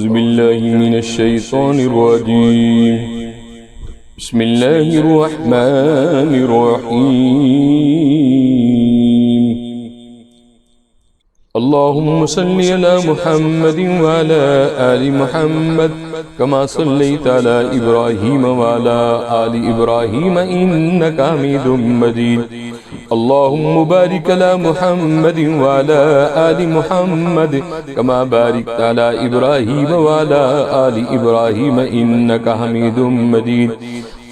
बिस्मिल्लाहिमिनश्शैतानिर्रजीम बिस्मिल्लाहिर्रहमानिर्रहीम अल्लाहुम्मा सल्लि अला मुहम्मदिन व अला आलि मुहम्मद कमा सल्लैता अला इब्राहीम व अला आलि इब्राहीम इन्नका हमीदुम मजीद अल्लाहुम्मा बारिक अला मुहम्मदिन व अला आलि मुहम्मद कमा बारिकता अला इब्राहीम व अला आलि इब्राहीम इन्नका हमीदुम मजीद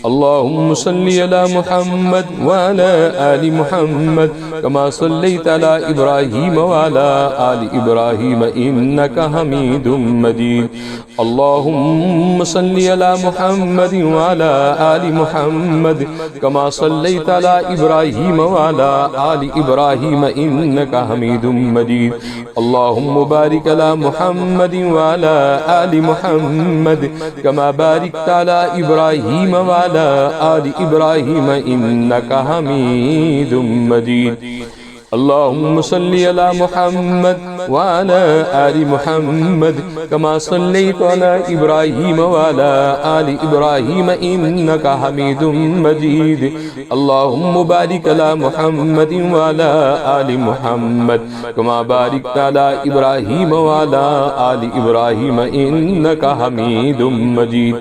अल्लाहुम्मा सल्लि अला मुहम्मद व अला आलि मुहम्मद कमा सल्लैता अला इब्राहीम व अला आलि इब्राहीम इन्नका हमीदुम मजीद अल्लाहुम्मा सल्लि अला मुहम्मद व अला आलि मुहम्मद कमा सल्लैता अला इब्राहीम व अला आलि इब्राहीम इन्नका हमीदुम मजीद अल्लाहुम्मा बारिक अला मुहम्मद व अला आलि मुहम्मद कमा बारिकता अला इब्राहीम व अला आलि इब्राहीम इन्नका हमीदुम मजीद अल्लाहुम्मा सल्लि अला मुहम्मद व अला आलि मुहम्मद कमा सल्लैता अला इब्राहीम व अला आलि इब्राहीम इन्नका हमीदुम मजीद अल्लाहुम्मा बारिक अला मुहम्मद व अला आलि मुहम्मद कमा बारिकता अला इब्राहीम व अला आलि इब्राहीम इन्नका हमीदुम मजीद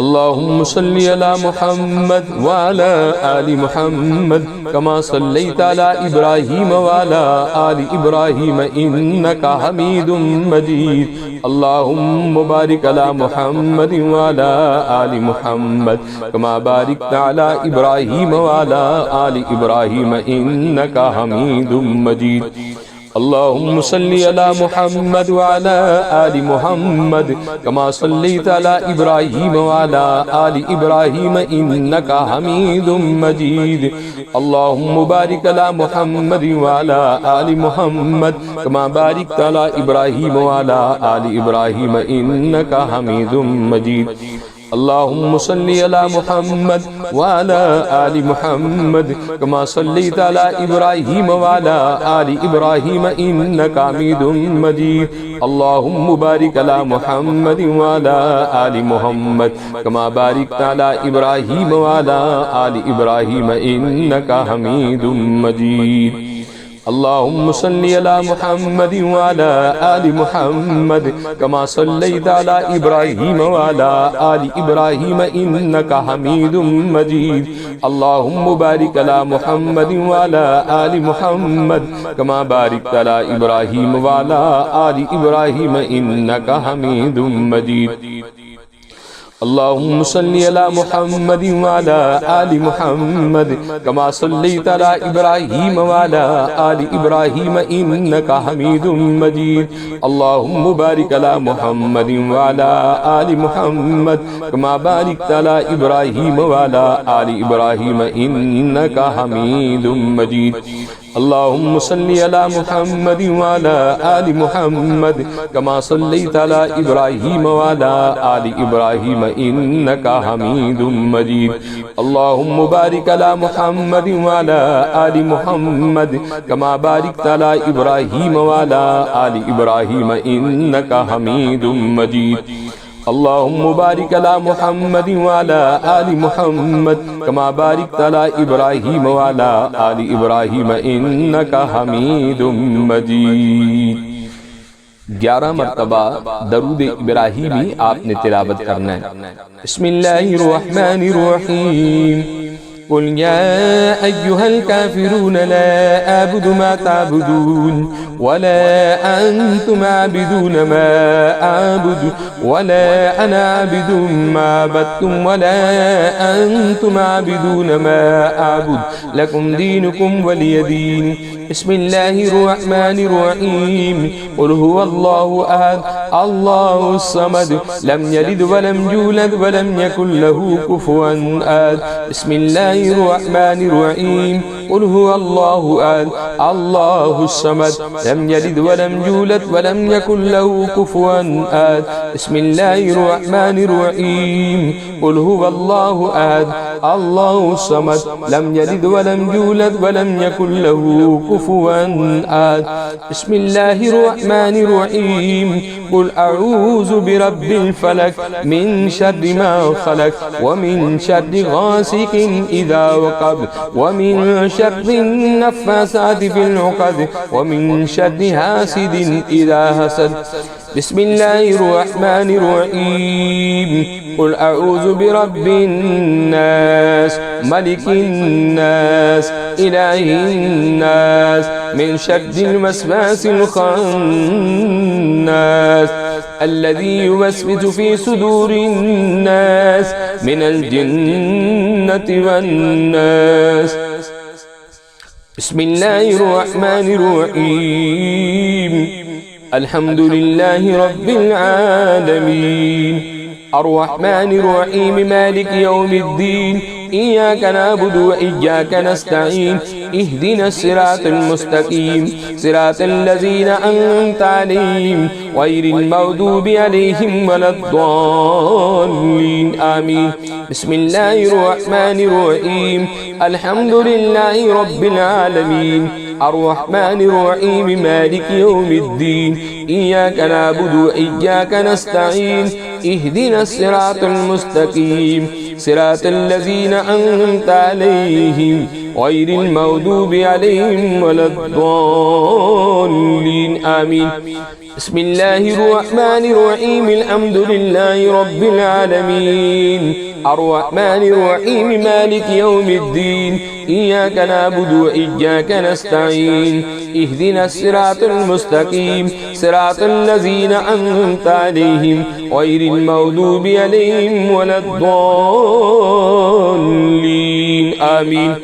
अल्लाहुम्मा सल्लि अला मुहम्मद व अला आलि मुहम्मद कमा सल्लैता अला इब्राहीम व अला आलि इब्राहीम इन्नका हमीदुम मजीद अल्लाहुम्मा बारिक अला मुहम्मद व अला आलि मुहम्मद कमा बारिकता अला इब्राहीम व अला आलि इब्राहीम इन्नका हमीदुम मजीद अल्लाहुम्मा सल्लि अला मुहम्मद व अला आलि मुहम्मद कमा सल्लैता अला इब्राहीम व अला आलि इब्राहीम इन्नका हमीदुम मजीद अल्लाहुम्मा बारिक अला मुहम्मद व अला आलि मुहम्मद कमा बारिकता अला इब्राहीम व अला आलि इब्राहीम इन्नका हमीदुम मजीद अल्लाहुम्मा सल्लि अला मुहम्मद व अला आलि मुहम्मद कमा सल्लैता अला इब्राहीम व अला आलि इब्राहीम इन्नका हमीदुम मजीद अल्लाहुम्मा बारिक अला मुहम्मद व अला आलि मुहम्मद कमा बारिकता अला इब्राहीम व अला आलि इब्राहीम इन्नका हमीदुम मजीद अल्लाहुम्मा सल्लि अला मुहम्मद व अला आलि मुहम्मद कमा सल्लैता अला इब्राहीम व अला आलि इब्राहीम इन्नका हमीदुम मजीद अल्लाहुम्मा बारिक अला मुहम्मद व अला आलि मुहम्मद कमा बारिकता अला इब्राहीम व अला आलि इब्राहीम इन्नका हमीदुम मजीद अल्लाहुम्मा सल्लि अला मुहम्मद व अला आलि मुहम्मद कमा सल्लैता अला इब्राहीम व अला आलि इब्राहीम इन्नका हमीदुम मजीद अल्लाहुम्मा बारिक अला मुहम्मद व अला आलि मुहम्मद कमा बारिकता अला इब्राहीम व अला आलि इब्राहीम इन्नका हमीदुम मजीद अल्लाहुम्मा सल्लि अला मुहम्मद व अला आलि मुहम्मद कमा सल्लैता अला इब्राहीम व अला आलि इब्राहीम इन्नका हमीदुम मजीद अल्लाहुम्मा बारिक अला मुहम्मद व अला आलि मुहम्मद कमा बारिकता अला इब्राहीम व अला आलि इब्राहीम इन्नका हमीदुम मजीद अल्लाहुम्मा बारिक अला मुहम्मद व अला आलि मुहम्मद कमा बारिकता अला इब्राहीम व अला आलि इब्राहीम इन्नका हमीदुम मजीद। 11 मरतबा दरूद इब्राहीमी आपने तिलावत करना है। बिस्मिल्लाहिर्रहमानिर्रहीम कुल या अय्युहल काफिरून ला अअबुदु मा तअबुदून वला अंतुम आबिदून मा अअबुदु वला अना आबिदुम मा अबदतुम वला अंतुम आबिदून मा अअबुदु लकुम दीनुकुम वलिय दीन। बिस्मिल्लाहिर्रहमानिर्रहीम कुल हुवल्लाहु अहद अल्लाहुस समद लम यलिद वलम यूलद वलम यकुल लहू कुफुवन अहद। बिस्मिल्लाहिर्रहमानिर्रहीम قل هو الله أحد الله الصمد لم يلد ولم يولد ولم يكن له كفوا أحد بسم الله الرحمن الرحيم قل هو الله أحد الله الصمد لم يلد ولم يولد ولم يكن له كفوا أحد بسم الله الرحمن الرحيم قل أعوذ برب الفلك من شر ما خلق ومن شر غاسق إذا وقب ومن شر النفاثات في العقد ومن شر حاسد إذا حسد بسم الله الرحمن الرحيم قل أعوذ برب الناس ملك الناس إله الناس من شر الوسواس الخناس الذي يوسوس في صدور الناس من الجنة والناس بسم الله الرحمن الرحيم الحمد لله رب العالمين الرحمن الرحيم مالك يوم الدين إياك نعبد وإياك نستعين اهدنا الصراط المستقيم صراط الذين أنعمت عليهم غير المغضوب عليهم ولا الضالين آمين بسم الله الرحمن الرحيم الحمد لله رب العالمين الرحمن الرحيم مالك يوم الدين إياك نعبد وإياك نستعين اهدنا الصراط المستقيم صراط الذين أنعمت عليهم غير المغضوب عليهم ولا الضالين آمين بسم الله الرحمن الرحيم الحمد لله رب العالمين الرحمن الرحيم مالك يوم الدين إياك نعبد وإياك نستعين اهدنا الصراط المستقيم صراط الذين أنعمت عليهم غير المغضوب عليهم ولا الضالين آمين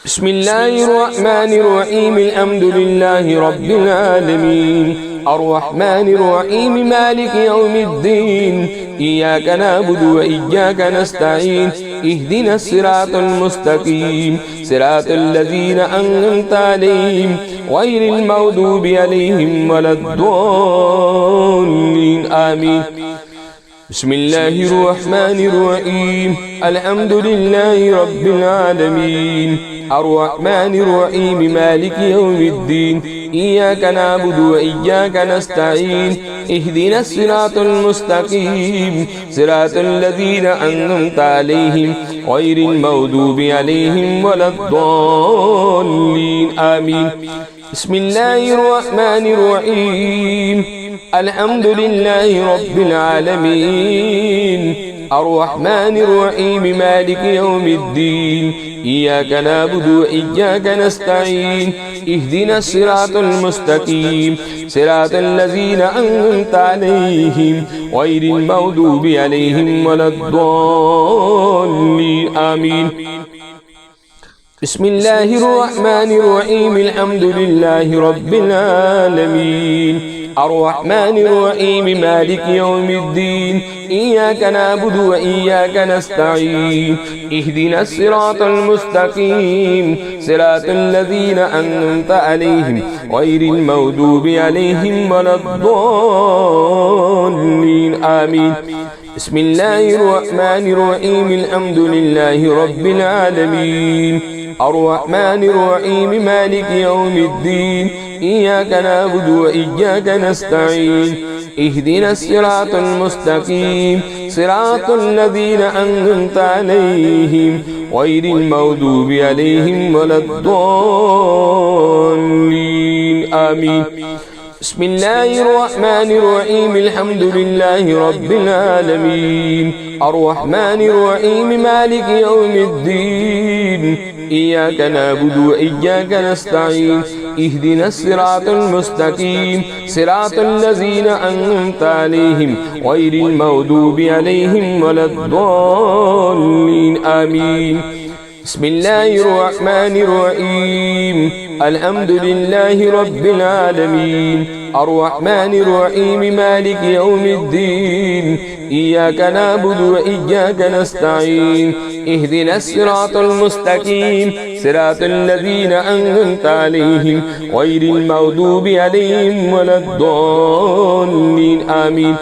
بسم الله الرحمن الرحيم الحمد لله رب العالمين الرحمن الرحيم مالك يوم الدين إياك نعبد وإياك نستعين اهدنا الصراط المستقيم صراط الذين أنعمت عليهم غير المغضوب عليهم ولا الضالين آمين بسم الله الرحمن الرحيم الحمد لله رب العالمين الرحمن الرحيم مالك يوم الدين إياك نعبد وإياك نستعين اهدنا الصراط المستقيم صراط الذين أنعمت عليهم غير المغضوب عليهم ولا الضالين آمين بسم الله الرحمن الرحيم الحمد لله رب العالمين الرحمن الرحيم مالك يوم الدين إياك نعبد وإياك نستعين اهدنا الصراط المستقيم صراط الذين أنعمت عليهم غير المغضوب عليهم ولا الضالين آمين بسم الله الرحمن الرحيم الحمد لله رب العالمين الرحمن الرحيم مالك يوم الدين إياك نعبد وإياك نستعين اهدنا الصراط المستقيم صراط الذين أنعمت عليهم غير المغضوب عليهم ولا الضالين آمين بسم الله الرحمن الرحيم الحمد لله رب العالمين الرحمن الرحيم مالك يوم الدين إياك نعبد وإياك نستعين اهدنا الصراط المستقيم صراط الذين أنعمت عليهم غير المغضوب عليهم ولا الضالين آمين بسم الله الرحمن الرحيم الحمد لله رب العالمين الرحمن الرحيم مالك يوم الدين إياك نعبد وإياك نستعين اهدنا الصراط المستقيم صراط الذين أنعمت عليهم غير المغضوب عليهم ولا الضالين آمين بسم الله الرحمن الرحيم الحمد لله رب العالمين الرحمن الرحيم مالك يوم الدين إياك نعبد وإياك نستعين اهدنا الصراط المستقيم صراط الذين أنعمت عليهم غير المغضوب عليهم ولا الضالين آمين.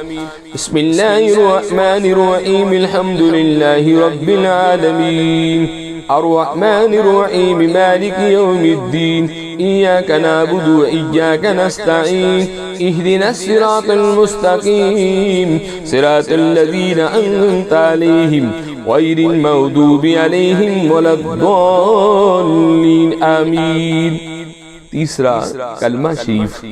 بسم الله الرحمن الرحيم الحمد لله رب العالمين الرحمن الرحيم مالك يوم الدين إياك نعبد وإياك نستعين اهدنا الصراط المستقيم صراط الذين أنعمت عليهم غير المغضوب عليهم ولا الضالين آمين. तीसरा कलमा शरीफ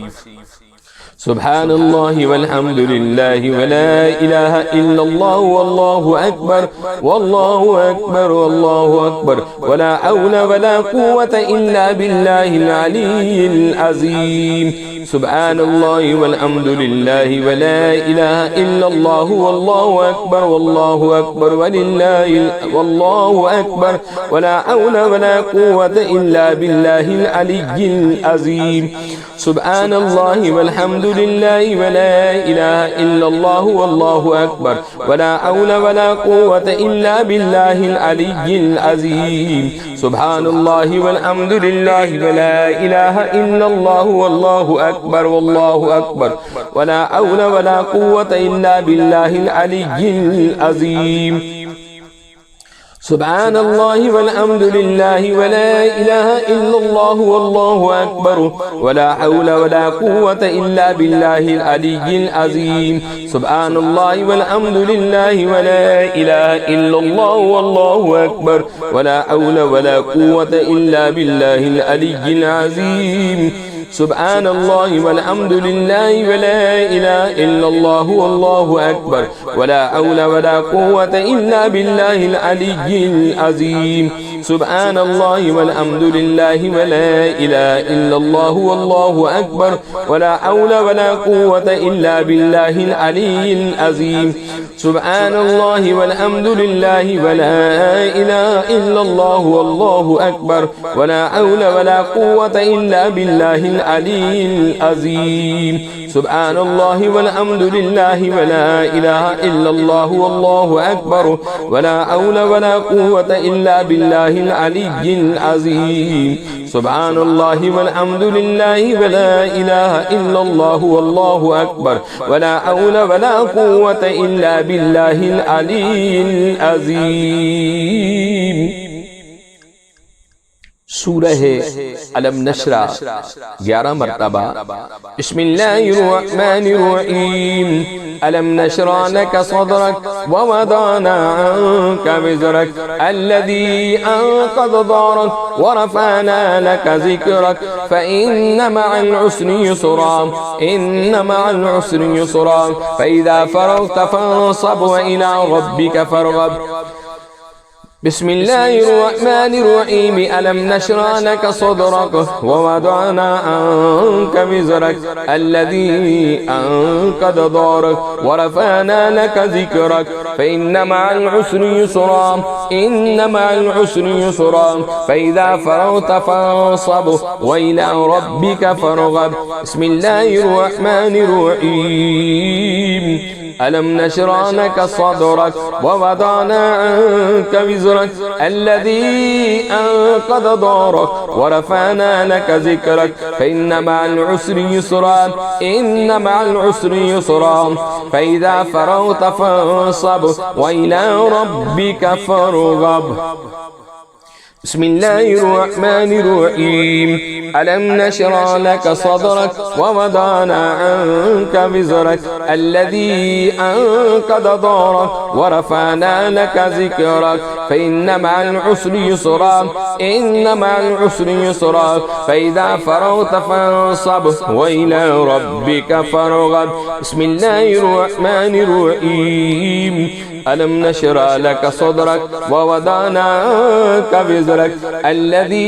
سبحان الله والحمد لله ولا إله إلا الله والله أكبر والله أكبر والله أكبر ولا حول ولا قوة إلا بالله العلي العظيم. سبحان الله والحمد لله ولا إله إلا الله والله أكبر والله أكبر ولله والله أكبر ولا حول ولا قوة إلا بالله العلي العظيم. سبحان الله والحمد لله ولا إله إلا الله والله أكبر ولا حول ولا قوة إلا بالله العلي العظيم. سبحان الله والحمد لله ولا إله إلا الله والله أكبر والله أكبر ولا حول ولا قوة إلا بالله العلي العظيم. سبحان الله والحمد لله ولا إله إلا الله والله أكبر ولا حول ولا قوة إلا بالله العلي العظيم. سبحان الله والحمد لله ولا إله إلا الله والله أكبر ولا حول ولا قوة إلا بالله العلي العظيم. سبحان الله والحمد لله ولا إله إلا الله والله أكبر ولا حول ولا قوة إلا بالله العلي العظيم. سبحان الله والحمد لله ولا إله إلا الله والله أكبر ولا حول ولا قوة إلا بالله العلي العظيم. سبحان الله والحمد لله ولا إله إلا الله والله أكبر ولا حول ولا قوة إلا بالله العلي العظيم. سبحان الله والحمد لله ولا إله إلا الله والله أكبر ولا حول ولا قوة إلا بالله العلي العظيم. سبحان الله والحمد لله ولا إله إلا الله والله أكبر ولا حول ولا قوة إلا بالله العلي العظيم. सूरह अलम नशरा 11 मरतबा. बिस्मिल्लाहिर्रहमानिर्रहीम. अलम नशरा लक सदरक व वदअना अन्का विज़रक अल्लज़ी अनक़ज़ ज़हरक व रफ़अना लक ज़िक्रक फ़इन्न मअल उसरि युस्रा इन्न मअल उसरि युस्रा फ़इज़ा फ़रग़्त फ़ंसब व इला रब्बिक फ़रग़ब. बिस्मिल्लाहिर्रहमानिर्रहीम. अलम नशरा लक सदरक व वदअना अन्का विज़रक अल्लज़ी अनक़ज़ ज़हरक व रफ़अना लक ज़िक्रक फ़इन्न मअल उसरि युस्रा इन्न मअल उसरि युस्रा फ़इज़ा फ़रग़्त फ़ंसब व इला रब्बिक फ़रग़ब. बिस्मिल्लाहिर्रहमानिर्रहीम. अलम नशरा लक सदरक व वदअना अन्का विज़रक अल्लज़ी अनक़ज़ ज़हरक व रफ़अना लक ज़िक्रक फ़इन्न मअल उसरि युस्रा इन्न मअल उसरि युस्रा फ़इज़ा फ़रग़्त फ़ंसब व इला रब्बिक फ़रग़ब. बिस्मिल्लाहिर्रहमानिर्रहीम. अलम नशरा लक सदरक व वदअना अन्का विज़रक अल्लज़ी अनक़ज़ ज़हरक व रफ़अना लक ज़िक्रक फ़इन्न मअल उसरि युस्रा इन्न मअल उसरि युस्रा फ़इज़ा फ़रग़्त फ़ंसब व इला रब्बिक फ़रग़ब. बिस्मिल्लाहिर्रहमानिर्रहीम. अलम नशरा लक सदरक व वदाना क विज़रक अल्लज़ी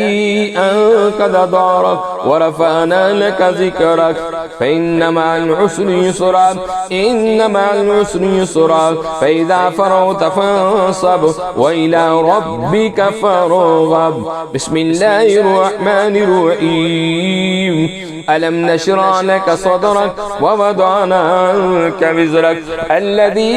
अनक़ज़ ज़हरक व रफ़अना लक ज़िक्रक फ़इन्न मअल उसरि युस्रा इन्न मअल उसरि युस्रा फ़इज़ा फ़रग़त फ़ंसब व इला रब्बिक फ़रग़ब। बिस्मिल्लाहिर रहमानिर रहीम। अलम नशरा लक सदरक व वदाना अन्क विज़रक अल्लज़ी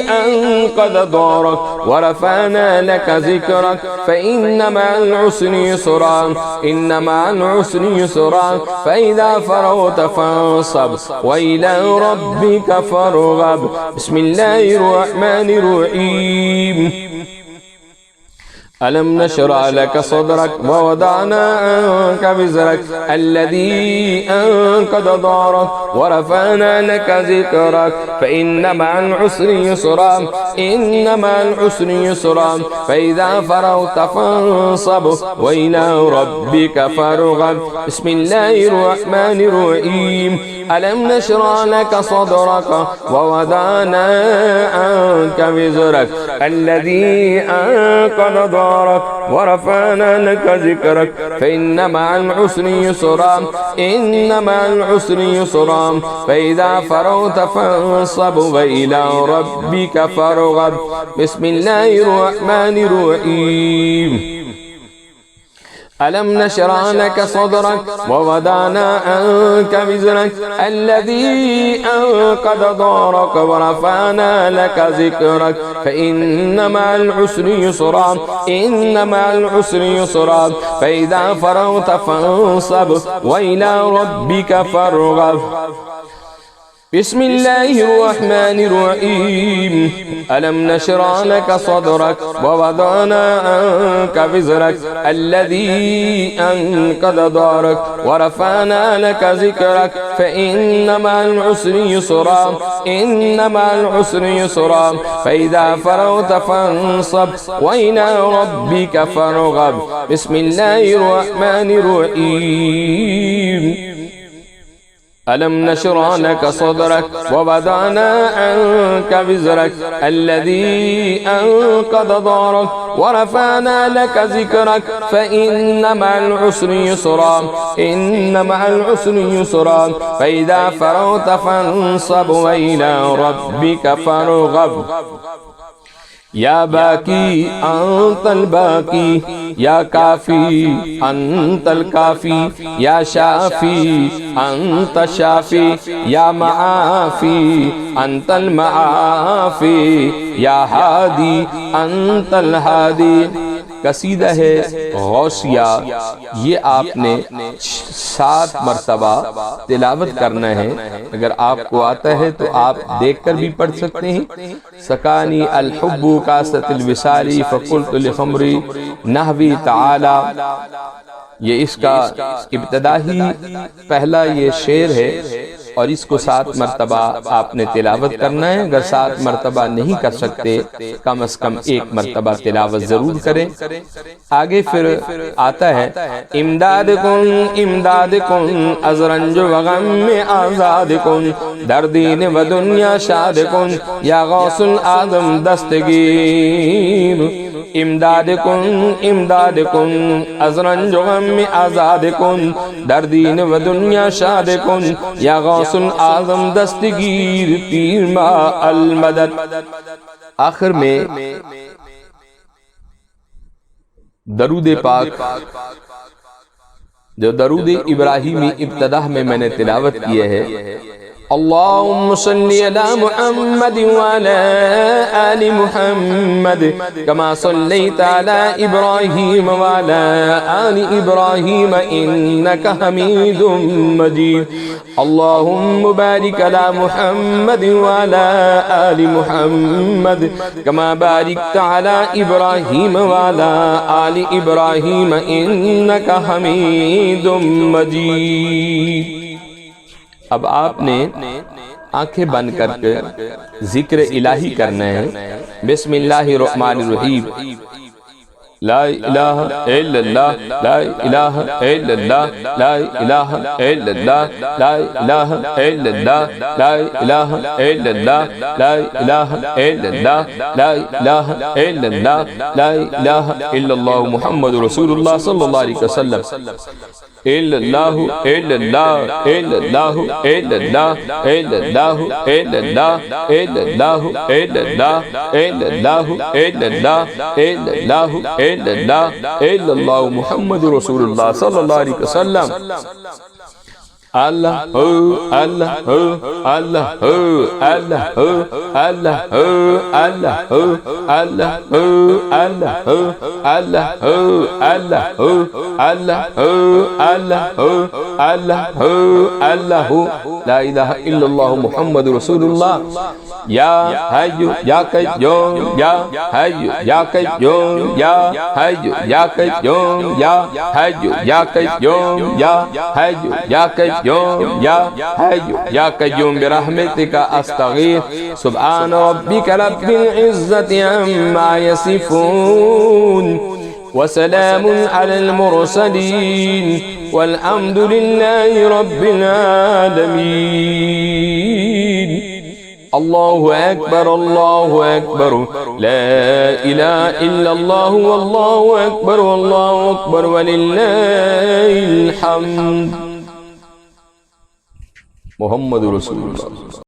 अनक़ज़ ज़हरक व रफ़अना लक ज़िक्रक फ़इन्न मअल उसरि युस्रा इन्न मअल उसरि युस्रा फ़इज़ा फ़रग़त फ़ंसब व इला रब्बिक फ़रग़ब। बिस्मिल्लाहिर रहमानिर रहीम। अलम नशरा लक सदरक व वदाना अन्क विज़रक अल्लज़ी अनक़ज़ ज़हरक व रफ़अना लक ज़िक्रक फ़इन्न मअल उसरि युस्रा इन्न मअल उसरि युस्रा फ़इज़ा फ़रग़त फ़ंसब व इला रब्बिक फ़रग़ब। बिस्मिल्लाहिर रहमानिर रहीम। अलम नशरा लक सदरक व वदाना अन्क विज़रक अल्लज़ी अनक़ज़ ज़हरक व रफ़अना लक ज़िक्रक फ़इन्न मअल उसरि युस्रा इन्न मअल उसरि युस्रा फ़इज़ा फ़रग़त फ़ंसब व इला रब्बिक फ़रग़ब। बिस्मिल्लाहिर रहमानिर रहीम। अलम नशरा लक सदरक व वदाना अन्क विज़रक अल्लज़ी अनक़ज़ ज़हरक व रफ़अना लक ज़िक्रक फ़इन्न मअल उसरि युस्रा इन्न मअल उसरि युस्रा फ़इज़ा फ़रग़त फ़ंसब व इला रब्बिक फ़रग़ब। बिस्मिल्लाहिर रहमानिर रहीम। अलम नशरा लक सदरक व वदाना अन्क विज़रक अल्लज़ी अनक़ज़ ज़हरक व रफ़अना लक ज़िक्रक फ़इन्न मअल उसरि युस्रा इन्न मअल उसरि युस्रा फ़इज़ा फ़रग़त फ़ंसब व इला रब्बिक फ़रग़ब। बिस्मिल्लाहिर रहमानिर रहीम। अलम नशरा लक सदरक व वदाना अन्क विज़रक अल्लज़ी अनक़ज़ ज़हरक व रफ़अना लक ज़िक्रक फ़इन्न मअल उसरि युस्रा इन्न मअल उसरि युस्रा फ़इज़ा फ़रग़त फ़ंसब व इला रब्बिक फ़रग़ब। या बाकी अंतल बाकी या काफी अंतल काफी या शाफी अंत शाफी या माफी अंतल माफी या हादी अंतल हादी। कसीदा है गौसिया। ये आपने 7 मरतबा तिलावत करना है। अगर आपको आता है तो आप देखकर भी पढ़ सकते हैं। सकानी अल हुब्बु कासतिल विसाली फ़क़ुल्तु लिखमरी नहवी ताला। ये इसका इब्तिदाई पहला ये शेर है और इसको 7 मरतबा आपने तिलावत करना है। अगर 7 मरतबा नहीं कर सकते कम से कम 1 मरतबा तिलावत जरूर करें। आगे फिर आता है इमदाद कुन अज़रंज व गम में आज़ाद कुन दर्दीन व दुनिया शाद कुन या गौसुल आदम दस्तगीर। इमदाद कुन अज़रंज व गम में आज़ाद कुन दर्दीन व दुनिया शाद कुन या गौसुल आदम दस्तगीर पीर मा अल मदद। आखिर में दरूद पाक जो दरूद इब्राहिमी इब्तिदा में मैंने तिलावत किए है। अल्लाहुम्मा सल्ली अला मुहम्मद व अला आलि मुहम्मद कमा सल्लैता अला इब्राहीम व अला आलि इब्राहीम इन्नका हमीदुम मजीद। अल्लाहुम्मा बारिक अला मुहम्मद व अला आलि मुहम्मद कमा बारिकता अला इब्राहीम व अला आलि इब्राहीम इन्नका हमीदुम मजीद। अब आपने आंखें बंद करके जिक्र इलाही करना है। बिस्मिल्लाहिर्रहमानिर्रहीम। لا إله إلا الله لا إله إلا الله لا إله إلا الله لا إله إلا الله لا إله إلا الله لا إله إلا الله لا إله إلا الله لا إله إلا الله محمد رسول الله صلى الله عليه وسلم إلا الله إلا الله إلا الله إلا الله إلا الله إلا الله إلا الله إلا الله إلا الله إلا الله إلا الله إلا الله إلا الله محمد رسول الله صلى الله عليه وسلم Allah ho Allah ho Allah ho Allah ho Allah ho Allah ho Allah ho Allah ho Allah ho Allah ho Allah ho Allah ho Allah ho Allah ho La ilaha illallah Muhammad Rasulullah Ya Hayyu Ya Qayyum Ya Hayyu Ya Qayyum Ya Hayyu Ya Qayyum Ya Hayyu Ya Qayyum Ya Hayyu Ya Qayyum يا حي يا قيوم برحمتك أستغيث سبحان ربك رب العزة عما يصفون وسلام على المرسلين والحمد لله رب العالمين الله أكبر الله أكبر لا إله إلا الله والله أكبر والله أكبر ولله الحمد محمد رسول الله